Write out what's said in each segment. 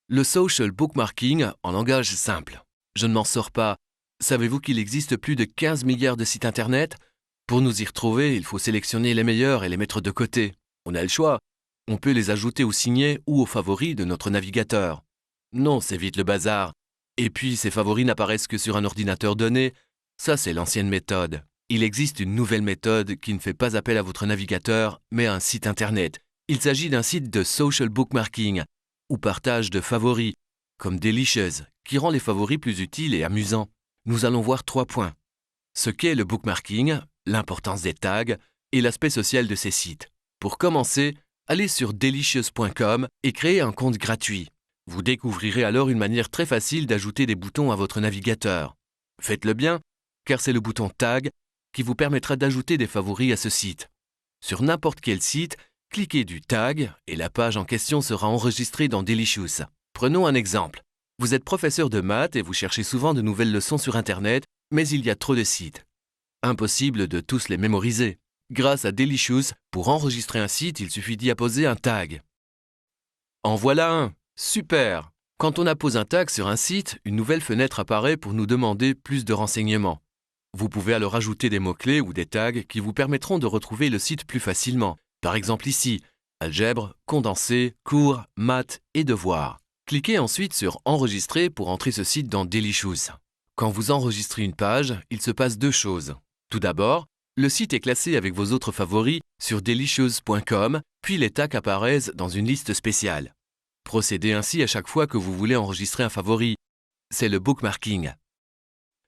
Le social bookmarking en langage simple. Je ne m'en sors pas. Savez-vous qu'il existe plus de 15 milliards de sites internet? Pour nous y retrouver, il faut sélectionner les meilleurs et les mettre de côté. On a le choix. On peut les ajouter au signet ou aux favoris de notre navigateur. Non, c'est vite le bazar. Et puis, ces favoris n'apparaissent que sur un ordinateur donné. Ça, c'est l'ancienne méthode. Il existe une nouvelle méthode qui ne fait pas appel à votre navigateur, mais à un site internet. Il s'agit d'un site de social bookmarking, ou partage de favoris, comme Delicious, qui rend les favoris plus utiles et amusants. Nous allons voir 3 points. Ce qu'est le bookmarking, l'importance des tags et l'aspect social de ces sites. Pour commencer, allez sur delicious.com et créez un compte gratuit. Vous découvrirez alors une manière très facile d'ajouter des boutons à votre navigateur. Faites-le bien, car c'est le bouton Tag qui vous permettra d'ajouter des favoris à ce site. Sur n'importe quel site, cliquez du tag et la page en question sera enregistrée dans Delicious. Prenons un exemple. Vous êtes professeur de maths et vous cherchez souvent de nouvelles leçons sur Internet, mais il y a trop de sites. Impossible de tous les mémoriser. Grâce à Delicious, pour enregistrer un site, il suffit d'y apposer un tag. En voilà un! Super! Quand on appose un tag sur un site, une nouvelle fenêtre apparaît pour nous demander plus de renseignements. Vous pouvez alors ajouter des mots-clés ou des tags qui vous permettront de retrouver le site plus facilement. Par exemple ici, algèbre, condensé, cours, maths et devoirs. Cliquez ensuite sur Enregistrer pour entrer ce site dans Delicious. Quand vous enregistrez une page, il se passe 2 choses. Tout d'abord, le site est classé avec vos autres favoris sur delicious.com, puis les tags apparaissent dans une liste spéciale. Procédez ainsi à chaque fois que vous voulez enregistrer un favori. C'est le bookmarking.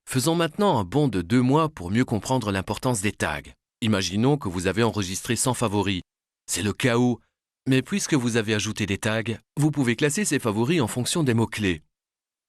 Faisons maintenant un bond de 2 mois pour mieux comprendre l'importance des tags. Imaginons que vous avez enregistré 100 favoris. C'est le chaos. Mais puisque vous avez ajouté des tags, vous pouvez classer ces favoris en fonction des mots-clés.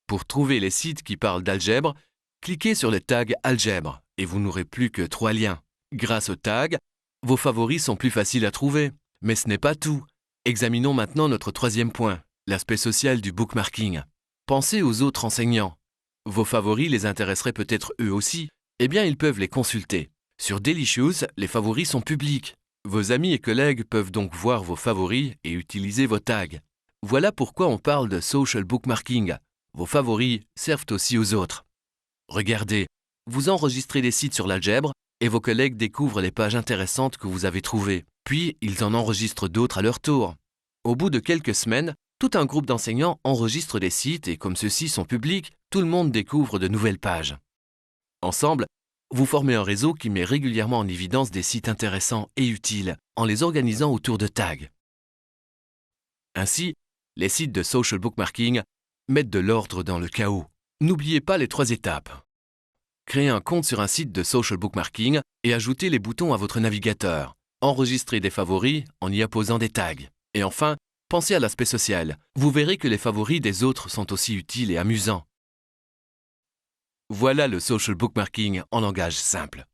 Pour trouver les sites qui parlent d'algèbre, cliquez sur le tag algèbre et vous n'aurez plus que 3 liens. Grâce aux tags, vos favoris sont plus faciles à trouver. Mais ce n'est pas tout. Examinons maintenant notre 3e point, l'aspect social du bookmarking. Pensez aux autres enseignants. Vos favoris les intéresseraient peut-être eux aussi. Eh bien, ils peuvent les consulter. Sur Delicious, les favoris sont publics. Vos amis et collègues peuvent donc voir vos favoris et utiliser vos tags. Voilà pourquoi on parle de social bookmarking. Vos favoris servent aussi aux autres. Regardez, vous enregistrez des sites sur l'algèbre et vos collègues découvrent les pages intéressantes que vous avez trouvées. Puis, ils en enregistrent d'autres à leur tour. Au bout de quelques semaines, tout un groupe d'enseignants enregistre des sites et comme ceux-ci sont publics, tout le monde découvre de nouvelles pages. Ensemble, vous formez un réseau qui met régulièrement en évidence des sites intéressants et utiles en les organisant autour de tags. Ainsi, les sites de social bookmarking mettent de l'ordre dans le chaos. N'oubliez pas les 3 étapes. Créez un compte sur un site de social bookmarking et ajoutez les boutons à votre navigateur. Enregistrez des favoris en y apposant des tags. Et enfin, pensez à l'aspect social. Vous verrez que les favoris des autres sont aussi utiles et amusants. Voilà le social bookmarking en langage simple.